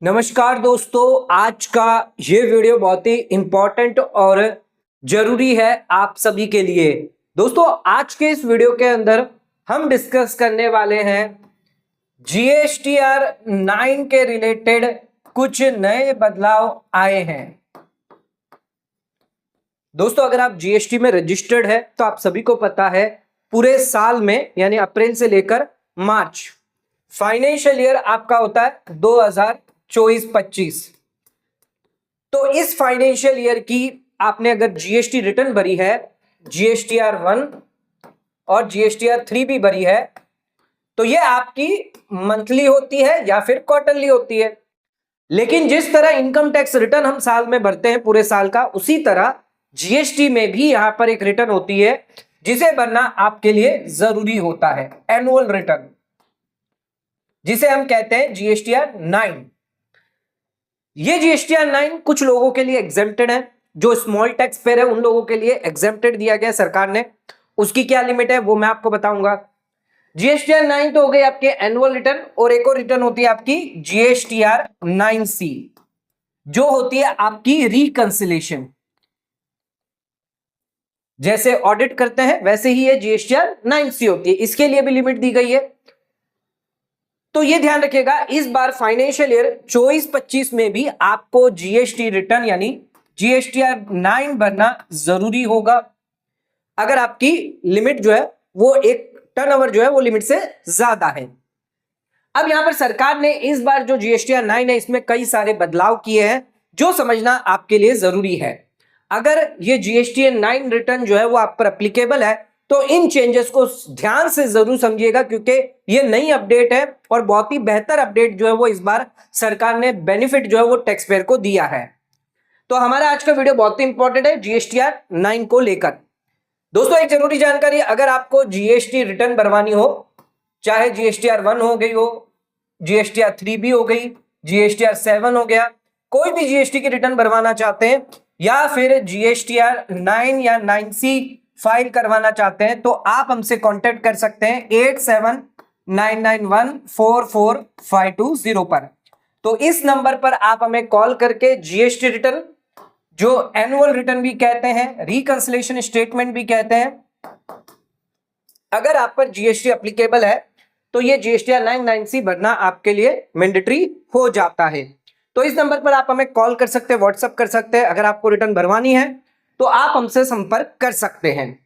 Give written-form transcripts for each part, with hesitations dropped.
नमस्कार दोस्तों, आज का ये वीडियो बहुत ही इंपॉर्टेंट और जरूरी है आप सभी के लिए। दोस्तों, आज के इस वीडियो के अंदर हम डिस्कस करने वाले हैं जीएसटीआर 9 के रिलेटेड कुछ नए बदलाव आए हैं। दोस्तों, अगर आप जीएसटी में रजिस्टर्ड है तो आप सभी को पता है पूरे साल में यानी अप्रैल से लेकर मार्च फाइनेंशियल ईयर आपका होता है 2024-25। तो इस फाइनेंशियल ईयर की आपने अगर जीएसटी रिटर्न भरी है, जीएसटीआर 1 और जीएसटीआर 3 भी भरी है, तो ये आपकी मंथली होती है या फिर क्वार्टरली होती है। लेकिन जिस तरह इनकम टैक्स रिटर्न हम साल में भरते हैं पूरे साल का, उसी तरह जीएसटी में भी यहां पर एक रिटर्न होती है जिसे भरना आपके लिए जरूरी होता है, एनुअल रिटर्न, जिसे हम कहते हैं जीएसटीआर 9। ये जीएसटीआर 9 कुछ लोगों के लिए एग्जेम्प्टेड है, जो स्मॉल टैक्स पेयर है उन लोगों के लिए एग्जेम्प्टेड दिया गया सरकार ने। उसकी क्या लिमिट है वो मैं आपको बताऊंगा। जीएसटीआर 9 तो हो गई आपके एनुअल रिटर्न, और एक और रिटर्न होती है आपकी जीएसटीआर 9C, जो होती है आपकी रिकंसिलेशन। जैसे ऑडिट करते हैं वैसे ही ये जीएसटीआर 9C होती है, इसके लिए भी लिमिट दी गई है। तो ये ध्यान रखिएगा, इस बार फाइनेंशियल ईयर 24-25 में भी आपको जीएसटी रिटर्न यानी जीएसटीआर 9 भरना जरूरी होगा, अगर आपकी लिमिट जो है वो एक टर्नओवर जो है वो लिमिट से ज्यादा है। अब यहां पर सरकार ने इस बार जो जीएसटीआर 9 है इसमें कई सारे बदलाव किए हैं जो समझना आपके लिए जरूरी है। अगर ये जीएसटीआर 9 रिटर्न जो है वो आप पर एप्लीकेबल है तो इन चेंजेस को ध्यान से जरूर समझिएगा, क्योंकि ये नई अपडेट है और बहुत ही बेहतर अपडेट जो है वो इस बार सरकार ने बेनिफिट जो है वो टैक्स पेयर को दिया है। तो हमारा आज का वीडियो बहुत ही इंपॉर्टेंट है जीएसटीआर 9 को लेकर। दोस्तों, एक जरूरी जानकारी, अगर आपको जीएसटी रिटर्न भरवानी हो, चाहे जीएसटीआर 1 हो गई हो, जीएसटीआर 3 भी हो गई, जीएसटीआर 7 हो गया, कोई भी जीएसटी की रिटर्न भरवाना चाहते हैं या फिर जीएसटीआर 9 या 9C फाइल करवाना चाहते हैं, तो आप हमसे कांटेक्ट कर सकते हैं 8799144520 पर। तो इस नंबर पर आप हमें कॉल करके जीएसटी रिटर्न, जो एनुअल रिटर्न भी कहते हैं, रिकंसिलेशन स्टेटमेंट भी कहते हैं, अगर आप पर जीएसटी एप्लीकेबल है तो ये जीएसटीआर 9C भरना आपके लिए मैंडेटरी हो जाता है। तो इस नंबर पर आप हमें कॉल कर सकते हैं, व्हाट्सएप कर सकते हैं। अगर आपको रिटर्न भरवानी है तो आप हमसे संपर्क कर सकते हैं।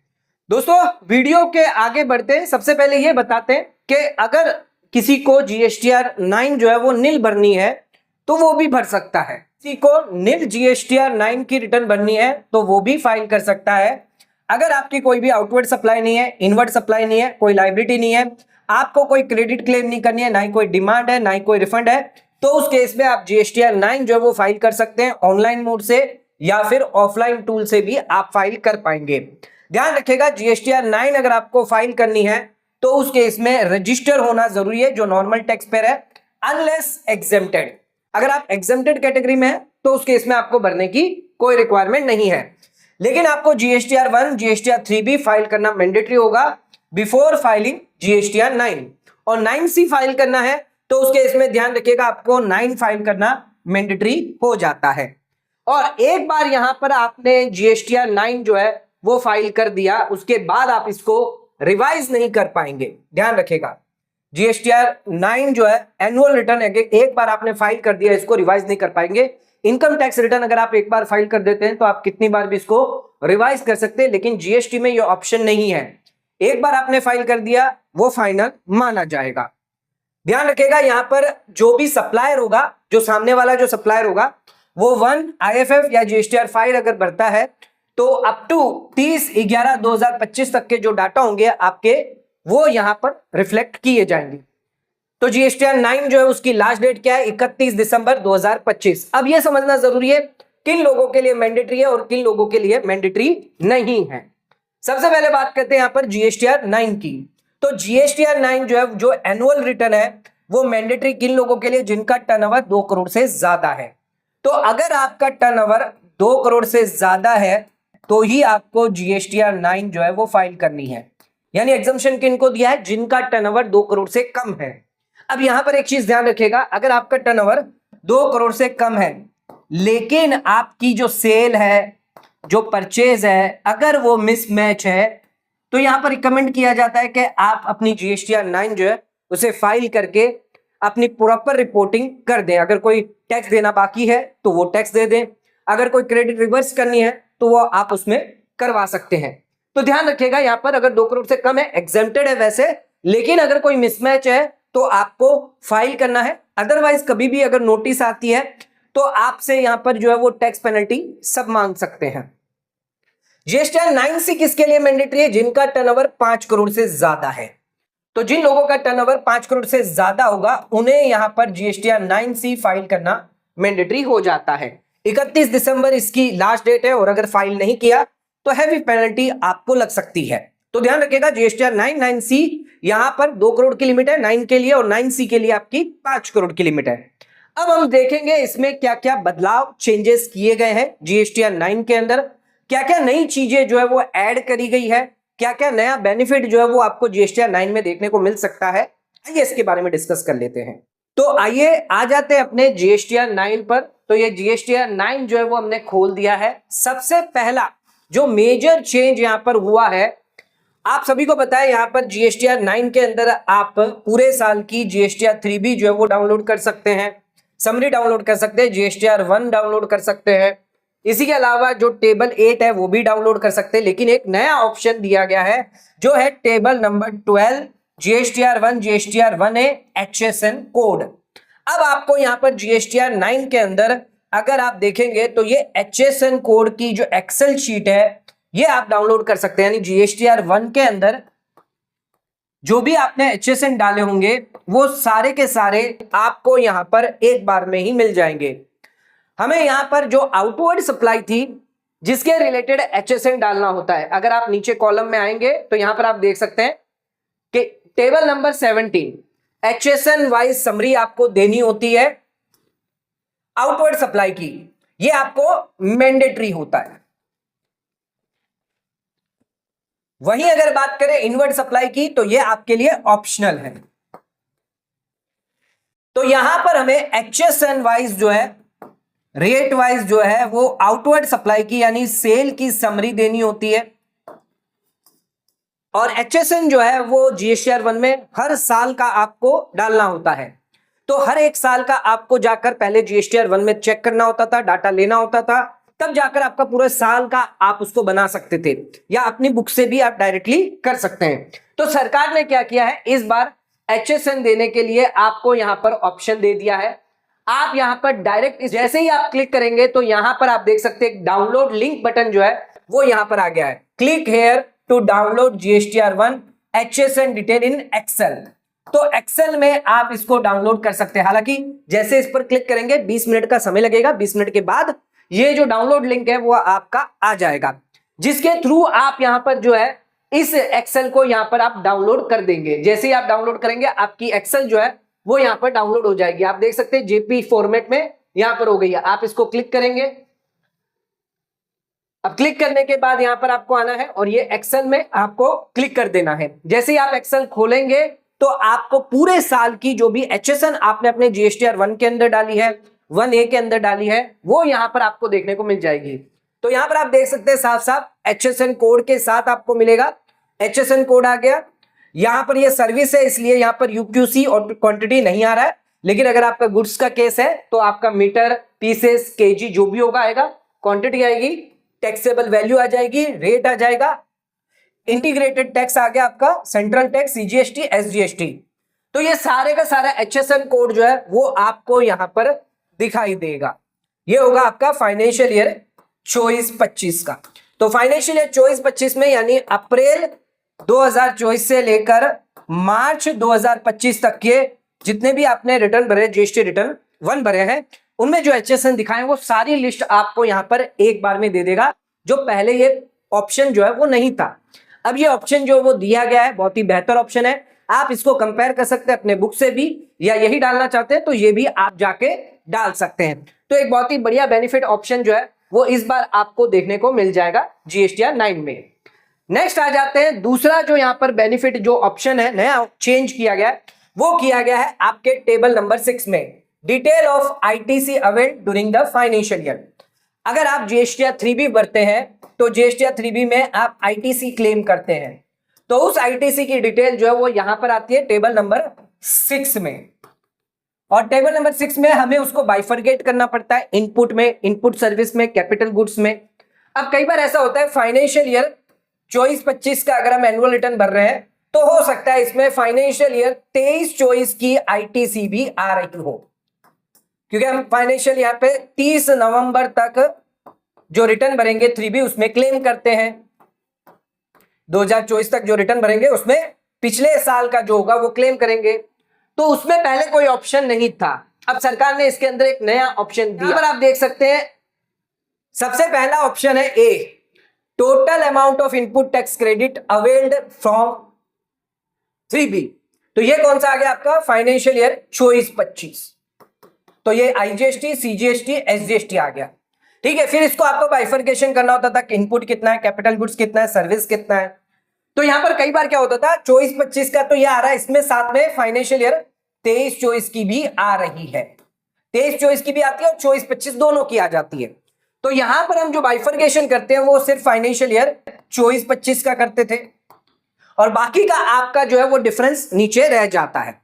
दोस्तों, वीडियो के आगे बढ़ते हैं, सबसे पहले ये बताते हैं कि अगर किसी को जीएसटीआर 9 जो है वो नील भरनी है तो वो भी भर सकता है। किसी को नील जीएसटीआर 9 की रिटर्न भरनी है तो वो भी फाइल कर सकता है। अगर आपकी कोई भी आउटवर्ड सप्लाई नहीं है, इनवर्ड सप्लाई नहीं है, कोई लायबिलिटी नहीं है, आपको कोई क्रेडिट क्लेम नहीं करनी है, ना ही कोई डिमांड है, ना ही कोई रिफंड है, तो उस केस में आप जीएसटीआर 9 जो है वो फाइल कर सकते हैं। ऑनलाइन मोड से या फिर ऑफलाइन टूल से भी आप फाइल कर पाएंगे। ध्यान रखिएगा, जीएसटीआर 9 अगर आपको फाइल करनी है तो उस केस में रजिस्टर होना जरूरी है, जो नॉर्मल टैक्स पेयर है, अनलेस एग्जेम्प्टेड। अगर आप एग्जेम्प्टेड कैटेगरी में है तो उस केस में आपको भरने की कोई रिक्वायरमेंट नहीं है। लेकिन आपको जीएसटीआर 1, जीएसटीआर 3 भी फाइल करना मैंडेटरी होगा बिफोर फाइलिंग जीएसटीआर 9। और 9C फाइल करना है तो उस केस में ध्यान रखिएगा आपको 9 फाइल करना मैंडेटरी हो जाता है। और एक बार यहां पर आपने जीएसटीआर 9 जो है वो फाइल कर दिया, उसके बाद आप इसको रिवाइज नहीं कर पाएंगे। ध्यान रखिएगा, जीएसटीआर 9 जो है एनुअल रिटर्न एक बार आपने फाइल कर दिया, इसको रिवाइज नहीं कर पाएंगे। इनकम टैक्स रिटर्न अगर आप एक बार फाइल कर देते हैं तो आप कितनी बार भी इसको रिवाइज कर सकते हैं, लेकिन जीएसटी में ये ऑप्शन नहीं है। एक बार आपने फाइल कर दिया वो फाइनल माना जाएगा। ध्यान रखिएगा, यहां पर जो भी सप्लायर होगा, जो सामने वाला जो सप्लायर होगा, वो 1 IFF या जीएसटीआर 5 अगर भरता है तो अप टू 30/11/2025 तक के जो डाटा होंगे आपके, वो यहां पर रिफ्लेक्ट किए जाएंगे। तो जीएसटीआर 9 जो है उसकी लास्ट डेट क्या है? 31 दिसंबर 2025। अब यह समझना जरूरी है किन लोगों के लिए मैंडेटरी है और किन लोगों के लिए मैंडेटरी नहीं है। सबसे पहले बात करते हैं यहां पर जीएसटीआर 9 की। तो जीएसटीआर 9 जो है, जो एनुअल रिटर्न है, वो मैंडेटरी किन लोगों के लिए? जिनका टर्नओवर 2 करोड़ से ज्यादा है। तो अगर आपका टर्नओवर 2 करोड़ से ज्यादा है तो ही आपको जीएसटीआर 9 जो है वो फाइल करनी है। यानी एग्जम्पशन किनको दिया है? जिनका टर्नओवर 2 करोड़ से कम है। अब यहां पर एक चीज ध्यान रखिएगा, अगर आपका टर्नओवर 2 करोड़ से कम है, लेकिन आपकी जो सेल है, जो परचेज है, अगर वो मिसमैच है तो यहां पर रिकमेंड किया जाता है कि आप अपनी जीएसटीआर 9 जो है उसे फाइल करके अपनी प्रॉपर रिपोर्टिंग कर दें। अगर कोई टैक्स देना बाकी है तो वो टैक्स दे दें, अगर कोई क्रेडिट रिवर्स करनी है तो वो आप उसमें करवा सकते हैं। तो ध्यान रखिएगा, यहां पर अगर 2 करोड़ से कम है एग्जेम्प्टेड है वैसे, लेकिन अगर कोई मिसमैच है तो आपको फाइल करना है। अदरवाइज कभी भी अगर नोटिस आती है तो आपसे यहां पर जो है वो टैक्स पेनल्टी सब मांग सकते हैं। जीएसटीआर 9C किसके लिए मैंडेटरी है? जिनका टर्नओवर 5 करोड़ से ज्यादा है। तो जिन लोगों का टर्नओवर 5 करोड़ से ज्यादा होगा उन्हें यहां पर जीएसटीआर 9C फाइल करना मैंडेटरी हो जाता है। 31 दिसंबर इसकी लास्ट डेट है और अगर फाइल नहीं किया तो हैवी पेनल्टी आपको लग सकती है। तो ध्यान रखिएगा, जीएसटीआर 9C यहां पर 2 करोड़ की लिमिट है 9 के लिए और 9C के लिए आपकी 5 करोड़ की लिमिट है। अब हम देखेंगे इसमें क्या क्या बदलाव चेंजेस किए गए हैं जीएसटीआर 9 के अंदर, क्या क्या नई चीजें जो है वो ऐड करी गई है, क्या क्या नया बेनिफिट जो है वो आपको जीएसटीआर 9 में देखने को मिल सकता है। आइए इसके बारे में डिस्कस कर लेते हैं। तो आइए आ जाते हैं अपने जीएसटीआर 9 पर। तो ये जीएसटीआर 9 जो है वो हमने खोल दिया है। सबसे पहला जो मेजर चेंज यहां पर हुआ है, आप सभी को पता है यहां पर जीएसटीआर 9 के अंदर आप पूरे साल की जीएसटीआर 3B जो है वो डाउनलोड कर सकते हैं, समरी डाउनलोड कर सकते हैं, जीएसटीआर 1 डाउनलोड कर सकते हैं, इसी के अलावा जो टेबल 8 है वो भी डाउनलोड कर सकते हैं। लेकिन एक नया ऑप्शन दिया गया है जो है table number 12 GSTR 1 GSTR 1A HSN code. अब आपको यहां पर जीएसटीआर 9 के अंदर अगर आप देखेंगे तो ये HSN कोड की जो एक्सेल शीट है ये आप डाउनलोड कर सकते हैं। यानी जीएसटीआर 1 के अंदर जो भी आपने HSN डाले होंगे वो सारे के सारे आपको यहां पर एक बार में ही मिल जाएंगे। हमें यहां पर जो आउटवर्ड सप्लाई थी जिसके रिलेटेड HSN डालना होता है, अगर आप नीचे कॉलम में आएंगे तो यहां पर आप देख सकते हैं कि table number 17 HSN wise summary आपको देनी होती है आउटवर्ड सप्लाई की, ये आपको मैंडेटरी होता है। वहीं अगर बात करें इनवर्ड सप्लाई की तो ये आपके लिए ऑप्शनल है। तो यहां पर हमें HSN वाइज जो है रेट वाइज जो है वो आउटवर्ड सप्लाई की यानी सेल की समरी देनी होती है। और HSN जो है वो जीएसटीआर 1 में हर साल का आपको डालना होता है। तो हर एक साल का आपको जाकर पहले जीएसटीआर 1 में चेक करना होता था, डाटा लेना होता था, तब जाकर आपका पूरे साल का आप उसको बना सकते थे, या अपनी बुक से भी आप डायरेक्टली कर सकते हैं। तो सरकार ने क्या किया है, इस बार HSN देने के लिए आपको यहां पर ऑप्शन दे दिया है। आप यहां पर डायरेक्ट जैसे ही आप क्लिक करेंगे तो यहां पर आप देख सकते हैं डाउनलोड लिंक बटन जो है वो यहां पर आ गया है। Click here to download GSTR 1 HSN detail in excel. तो एक्सेल में आप इसको डाउनलोड कर सकते हैं। हालांकि जैसे इस पर क्लिक करेंगे 20 मिनट का समय लगेगा, 20 मिनट के बाद ये जो डाउनलोड लिंक है वो आपका आ जाएगा, जिसके थ्रू आप यहां पर जो है इस एक्सेल को यहां पर आप डाउनलोड कर देंगे। जैसे ही आप डाउनलोड करेंगे आपकी एक्सेल जो है वो यहां पर डाउनलोड हो जाएगी। आप देख सकते हैं जेपी फॉर्मेट में यहां पर हो गई है। आप इसको क्लिक करेंगे, अब क्लिक करने के बाद यहां पर आपको आना है और ये एक्सेल में आपको क्लिक कर देना है। जैसे ही आप एक्सेल खोलेंगे तो आपको पूरे साल की जो भी HSN आपने अपने जीएसटीआर 1 के अंदर डाली है, 1A के अंदर डाली है, वो यहां पर आपको देखने को मिल जाएगी। तो यहां पर आप देख सकते हैं साफ साफ HSN कोड के साथ आपको मिलेगा। HSN कोड आ गया। यहां पर ये सर्विस है इसलिए यहां पर UQC और क्वांटिटी नहीं आ रहा है, लेकिन अगर आपका गुड्स का केस है तो आपका मीटर, पीसेस, केजी जो भी होगा आएगा, क्वांटिटी आएगी, टैक्सेबल वैल्यू आ जाएगी, रेट आ जाएगा, इंटीग्रेटेड टैक्स आ गया आपका, सेंट्रल टैक्स, CGST, SGST। तो ये सारे का सारा HSN कोड जो है वो आपको यहां पर दिखाई देगा। ये होगा आपका फाइनेंशियल ईयर 24-25 का। तो फाइनेंशियल ईयर 24-25 में यानी अप्रैल 2024 से लेकर मार्च 2025 तक के जितने भी आपने रिटर्न भरे, जीएसटी रिटर्न 1 भरे हैं, उनमें जो HSN दिखाए वो सारी लिस्ट आपको यहां पर एक बार में दे देगा, जो पहले ये ऑप्शन जो है वो नहीं था। अब ये ऑप्शन जो वो दिया गया है बहुत ही बेहतर ऑप्शन है। आप इसको कंपेयर कर सकते हैं अपने बुक से भी, या यही डालना चाहते हैं तो ये भी आप जाके डाल सकते हैं। तो एक बहुत ही बढ़िया बेनिफिट ऑप्शन जो है वो इस बार आपको देखने को मिल जाएगा जीएसटीआर 9 में। नेक्स्ट आ जाते हैं, दूसरा जो यहां पर बेनिफिट जो ऑप्शन है नया चेंज किया गया है वो किया गया है आपके टेबल नंबर 6 में। Detail of ITC availed during the financial year. अगर आप जीएसटीआर 3B भरते हैं तो जीएसटीआर 3B में आप आईटीसी क्लेम करते हैं, तो उस आईटीसी की डिटेल जो है वो यहां पर आती है टेबल नंबर 6 में। और टेबल नंबर 6 में हमें उसको बाइफरगेट करना पड़ता है, इनपुट में, इनपुट सर्विस में, कैपिटल गुड्स में। अब कई बार ऐसा होता है फाइनेंशियल ईयर 24-25 का अगर हम एनुअल रिटर्न भर रहे हैं तो हो सकता है इसमें फाइनेंशियल ईयर 23-24 की आईटीसी भी आ रही हो, क्योंकि हम फाइनेंशियल यहाँ पे 30 नवंबर तक जो रिटर्न भरेंगे 3B उसमें क्लेम करते हैं। 2024 तक जो रिटर्न भरेंगे उसमें पिछले साल का जो होगा वो क्लेम करेंगे। तो उसमें पहले कोई ऑप्शन नहीं था, अब सरकार ने इसके अंदर एक नया ऑप्शन दिया। पर आप देख सकते हैं सबसे पहला ऑप्शन है A, total amount of input tax credit availed from 3B। तो ये कौन सा आ गया आपका फाइनेंशियल ईयर 24-25, तो ये आईजीएसटी, सीजीएसटी, एसजीएसटी आ गया। ठीक है, फिर इसको आपको बाइफरकेशन करना होता था, इनपुट कितना है, कैपिटल गुड्स कितना है, सर्विस कितना है। तो यहां पर कई बार क्या होता था 24-25 का तो ये आ रहा है, इसमें साथ में फाइनेंशियल ईयर 23-24 की भी आ रही है, 23-24 की भी आती है और 24-25 दोनों की आ जाती है। तो यहां पर हम जो बाइफरकेशन करते हैं वो सिर्फ फाइनेंशियल ईयर 24-25 का करते थे और बाकी का आपका जो है वो डिफरेंस नीचे रह जाता है।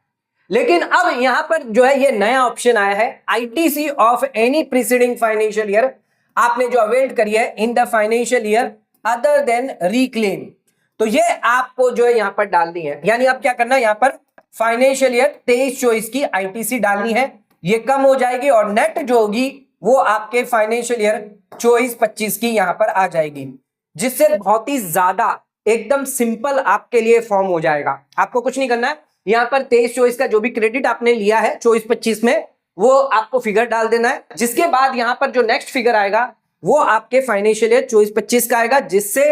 लेकिन अब यहां पर जो है ये नया ऑप्शन आया है, ITC of any preceding financial year आपने जो अवेल्ड करी है in the financial year other than reclaim, तो ये आपको जो है यहां पर डालनी है। यानी अब क्या करना है, यहां पर फाइनेंशियल ईयर 23-24 की आईटीसी डालनी है, ये कम हो जाएगी और नेट जो होगी वो आपके फाइनेंशियल ईयर 24-25 की यहां पर आ जाएगी, जिससे बहुत ही ज्यादा एकदम सिंपल आपके लिए फॉर्म हो जाएगा। आपको कुछ नहीं करना है, यहां पर 23-24 का जो भी क्रेडिट आपने लिया है 24-25 में वो आपको फिगर डाल देना है, जिसके बाद यहां पर जो नेक्स्ट फिगर आएगा वो आपके फाइनेंशियल ईयर 24-25 का आएगा, जिससे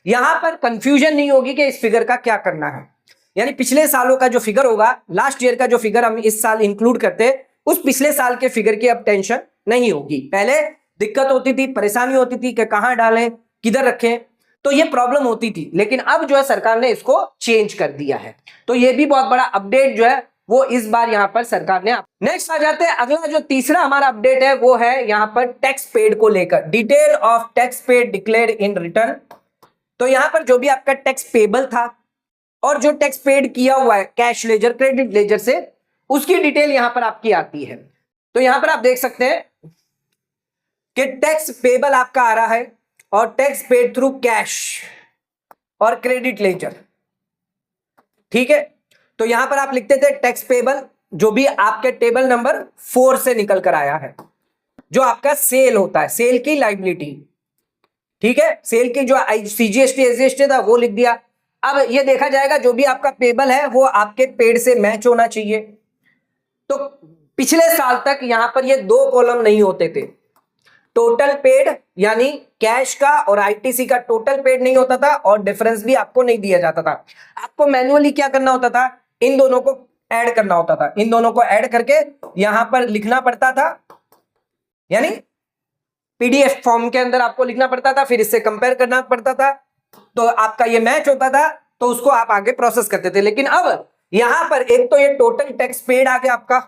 यहां पर कंफ्यूजन नहीं होगी कि इस फिगर का क्या करना है। यानी पिछले सालों का जो फिगर होगा, लास्ट ईयर का जो फिगर हम इस साल इंक्लूड करते हैं, उस पिछले साल के फिगर की अब टेंशन नहीं होगी। पहले दिक्कत होती थी, परेशानी होती थी कि कहां डालें, किधर रखें, तो ये प्रॉब्लम होती थी, लेकिन अब जो है सरकार ने इसको चेंज कर दिया है। तो ये भी बहुत बड़ा अपडेट जो है वो इस बार यहां पर सरकार ने। नेक्स्ट आ जाते हैं, अगला जो तीसरा हमारा अपडेट है वो है यहां पर टैक्स पेड को लेकर, detail of tax paid declared in return. तो यहां पर जो भी आपका टैक्स पेबल था और जो टैक्स पेड किया हुआ है कैश लेजर, क्रेडिट लेजर से, उसकी डिटेल यहां पर आपकी आती है। तो यहां पर आप देख सकते हैं कि टैक्स पेबल आपका आ रहा है और टैक्स पेड थ्रू कैश और क्रेडिट लेजर। ठीक है, तो यहां पर आप लिखते थे टैक्स पेबल, जो भी आपके टेबल नंबर 4 से निकल कर आया है, जो आपका सेल होता है, सेल की लाइबिलिटी। ठीक है, सेल की जो सीजीएसटी एसजीएसटी था वो लिख दिया। अब ये देखा जाएगा जो भी आपका पेबल है वो आपके पेड से मैच होना चाहिए। तो पिछले साल तक यहां पर ये दो कॉलम नहीं होते थे, टोटल पेड यानी कैश का और आईटीसी का टोटल पेड नहीं होता था और डिफरेंस भी आपको नहीं दिया जाता था। आपको मैन्युअली क्या करना होता था, इन दोनों को ऐड करना होता था, इन दोनों को ऐड करके यहां पर लिखना पड़ता था, यानी पीडीएफ फॉर्म के अंदर आपको लिखना पड़ता था, फिर इससे कंपेयर करना पड़ता था, तो आपका ये मैच होता था तो उसको आप आगे प्रोसेस करते थे। लेकिन अब यहां पर एक तो ये टोटल टैक्स पेड आ गया आपका,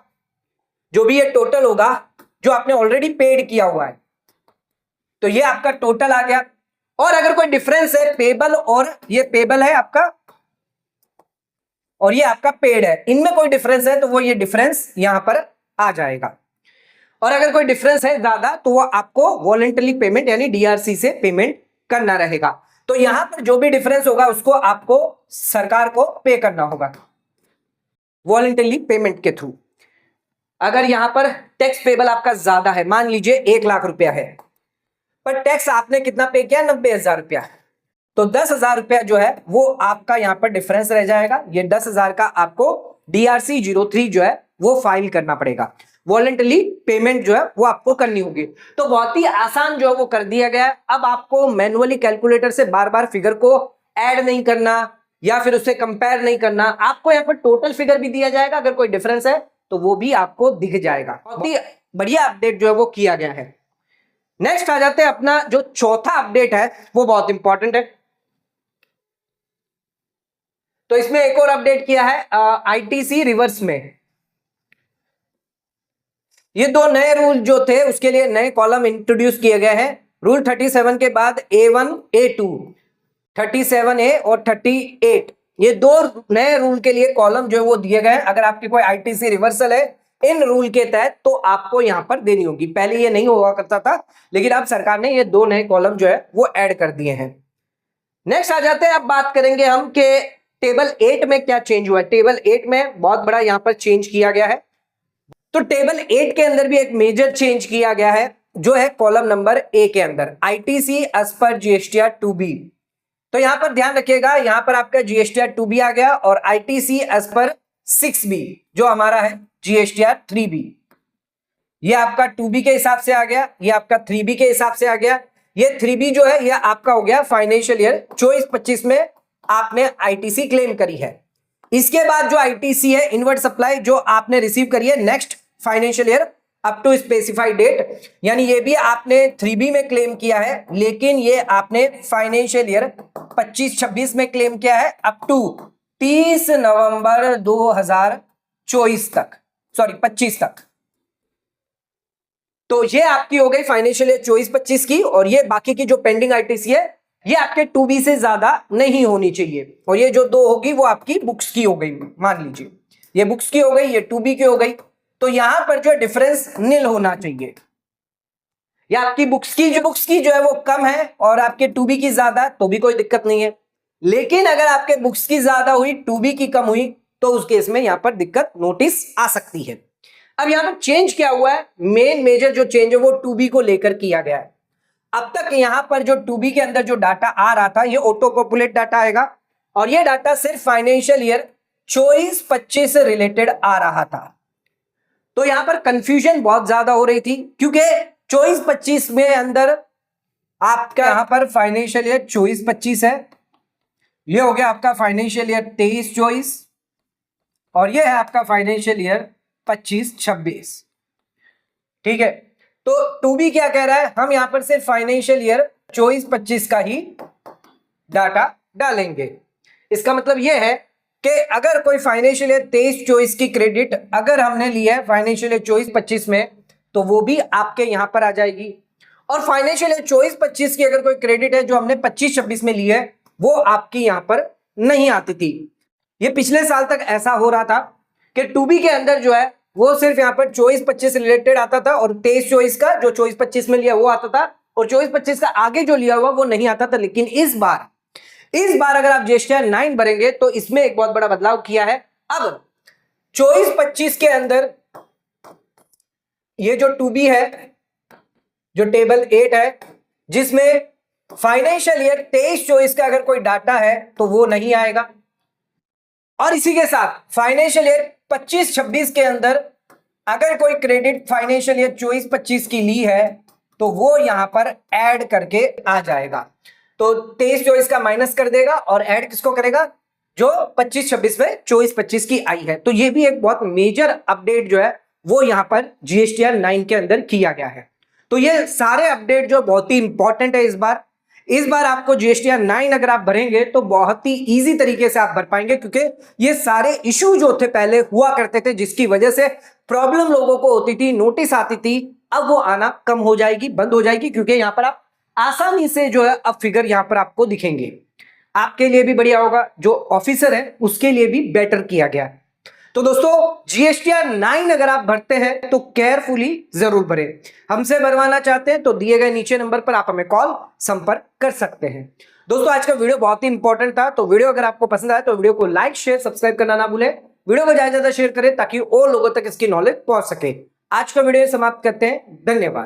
जो भी ये टोटल होगा जो आपने ऑलरेडी पेड किया हुआ है, तो ये आपका टोटल आ गया। और अगर कोई डिफरेंस है पेबल, और ये पेबल है आपका और ये आपका पेड है, इनमें कोई डिफरेंस है तो वो ये डिफरेंस यहां पर आ जाएगा। और अगर कोई डिफरेंस है ज्यादा तो वो आपको वॉलंटरी पेमेंट यानी डीआरसी से पेमेंट करना रहेगा। तो यहां पर जो भी डिफरेंस होगा उसको आपको सरकार को पे करना होगा वॉलंटरी पेमेंट के थ्रू। अगर यहां पर टैक्स पेबल आपका ज्यादा है, मान लीजिए 1 लाख रुपया है, पर टैक्स आपने कितना पे किया, 90,000 रुपया, तो 10,000 रुपया जो है वो आपका यहां पर डिफरेंस रह जाएगा। ये 10,000 का आपको डीआरसी 03 जो है वो फाइल करना पड़ेगा, वॉलंटरी पेमेंट जो है वो आपको करनी होगी। तो बहुत ही आसान जो है वो कर दिया गया है। अब आपको मैन्युअली कैलकुलेटर से बार बार फिगर को ऐड नहीं करना या फिर उससे कंपेयर नहीं करना, आपको यहाँ पर टोटल फिगर भी दिया जाएगा, अगर कोई डिफरेंस है तो वो भी आपको दिख जाएगा। बहुत ही बढ़िया अपडेट जो है वो किया गया है। नेक्स्ट आ जाते हैं, अपना जो चौथा अपडेट है वो बहुत इंपॉर्टेंट है। तो इसमें एक और अपडेट किया है आईटीसी रिवर्स में। ये दो नए रूल जो थे उसके लिए नए कॉलम इंट्रोड्यूस किए गए हैं। रूल 37 के बाद A1 A2 37A और 38 ये दो नए रूल के लिए कॉलम जो है वो दिए गए हैं। अगर आपकी कोई आईटीसी रिवर्सल है इन रूल के तहत तो आपको यहां पर देनी होगी। पहले ये नहीं हुआ करता था, लेकिन अब सरकार ने ये दो नए कॉलम जो है वो ऐड कर दिए हैं। नेक्स्ट आ जाते हैं, अब बात करेंगे हम कि टेबल 8 में क्या चेंज हुआ है। टेबल 8 में बहुत बड़ा यहां पर चेंज किया गया है। तो टेबल 8 के अंदर भी एक मेजर चेंज किया गया है जो है कॉलम नंबर ए के अंदर, ITC as per GSTR 2B। तो यहां पर ध्यान रखिएगा, यहां पर आपका जीएसटीआर 2B आ गया और आईटीसी एज पर 6B जो हमारा है जीएसटीआर 3B। ये आपका 2B के हिसाब से आ गया, ये आपका 3B के हिसाब से आ गया। ये 3B जो है ये आपका हो गया फाइनेंशियल ईयर 24-25 में आपने आईटीसी क्लेम करी है। इसके बाद जो आईटीसी है इनवर्ट सप्लाई जो आपने रिसीव करी है next financial year up to specified date, यानी ये भी आपने 3B में क्लेम किया है, लेकिन ये आपने फाइनेंशियल ईयर 25-26 में क्लेम किया है अप टू 30 नवंबर 2024 तक, सॉरी 25 तक। तो ये आपकी हो गई फाइनेंशियल ईयर 24-25 की, और ये बाकी की जो पेंडिंग आईटीसी है ये आपके 2B से ज्यादा नहीं होनी चाहिए। और ये जो दो होगी वो आपकी बुक्स की हो गई, मान लीजिए ये बुक्स की हो गई, ये 2B की हो गई। तो यहां पर जो डिफरेंस नील होना चाहिए, या आपकी बुक्स की जो है वो कम है और आपके 2B की ज्यादा, तो भी कोई दिक्कत नहीं है। लेकिन अगर आपके बुक्स की ज्यादा हुई 2B की कम हुई तो उस केस में यहां पर दिक्कत नोटिस आ सकती है। अब यहां पर चेंज क्या हुआ है, मेन मेजर जो चेंज है वो 2B को लेकर किया गया है। अब तक यहां पर जो 2B के अंदर जो डाटा आ रहा था ये ऑटो पॉपुलेट डाटा आएगा, और ये डाटा सिर्फ फाइनेंशियल ईयर 24-25 से रिलेटेड आ रहा था। तो यहां पर कंफ्यूजन बहुत ज्यादा हो रही थी, क्योंकि 24-25 में अंदर आपका यहां पर फाइनेंशियल ईयर 24-25 है, ये हो गया आपका फाइनेंशियल ईयर 23-24, और ये है आपका फाइनेंशियल ईयर 25-26। ठीक है, तो 2B क्या कह रहा है, हम यहां पर सिर्फ फाइनेंशियल ईयर 24-25 का ही डाटा डालेंगे। इसका मतलब यह है कि अगर कोई फाइनेंशियल ईयर 23-24 की क्रेडिट अगर हमने ली है फाइनेंशियल ईयर 24-25 में, तो वो भी आपके यहां पर आ जाएगी। और फाइनेंशियल ईयर 24-25 की अगर कोई क्रेडिट है जो हमने 25-26 में ली है वो आपकी यहां पर नहीं आती थी। ये पिछले साल तक ऐसा हो रहा था कि 2B के अंदर जो है वो सिर्फ यहां पर 24-25 रिलेटेड आता था, और 23-24 का जो 24-25 में लिया वो आता था, और 24-25 का आगे जो लिया हुआ वो नहीं आता था। लेकिन इस बार अगर आप जीएसटीआर 9 भरेंगे तो इसमें एक बहुत बड़ा बदलाव किया है। अब 24-25 के अंदर ये जो 2B है, जो टेबल 8 है, जिसमें फाइनेंशियल ईयर 23-24 का अगर कोई डाटा है तो वो नहीं आएगा, और इसी के साथ फाइनेंशियल ईयर 25-26 के अंदर अगर कोई क्रेडिट फाइनेंशियल ईयर 24-25 की ली है तो वो यहां पर ऐड करके आ जाएगा। तो 23-24 का माइनस कर देगा और ऐड किसको करेगा, जो 25-26 में 24-25 की आई है। तो ये भी एक बहुत मेजर अपडेट जो है वो यहां पर जीएसटीआर 9 के अंदर किया गया है। तो ये सारे अपडेट जो बहुत ही इंपॉर्टेंट है इस बार आपको जीएसटीआर 9 अगर आप भरेंगे तो बहुत ही इजी तरीके से आप भर पाएंगे, क्योंकि ये सारे इश्यू जो थे पहले हुआ करते थे जिसकी वजह से प्रॉब्लम लोगों को होती थी, नोटिस आती थी, अब वो आना कम हो जाएगी, बंद हो जाएगी, क्योंकि यहां पर आप आसानी से जो है अब फिगर यहां पर आपको दिखेंगे। आपके लिए भी बढ़िया होगा, जो ऑफिसर है उसके लिए भी बेटर किया गया है। तो दोस्तों जीएसटीआर 9 अगर आप भरते हैं तो केयरफुली जरूर भरें। हमसे भरवाना चाहते हैं तो दिए गए नीचे नंबर पर आप हमें कॉल संपर्क कर सकते हैं। दोस्तों आज का वीडियो बहुत ही इंपॉर्टेंट था, तो वीडियो अगर आपको पसंद आया तो वीडियो को लाइक शेयर सब्सक्राइब करना ना भूलें। वीडियो को ज्यादा से ज्यादा शेयर करें ताकि और लोगों तक इसकी नॉलेज पहुंच सके। आज का वीडियो समाप्त करते हैं, धन्यवाद।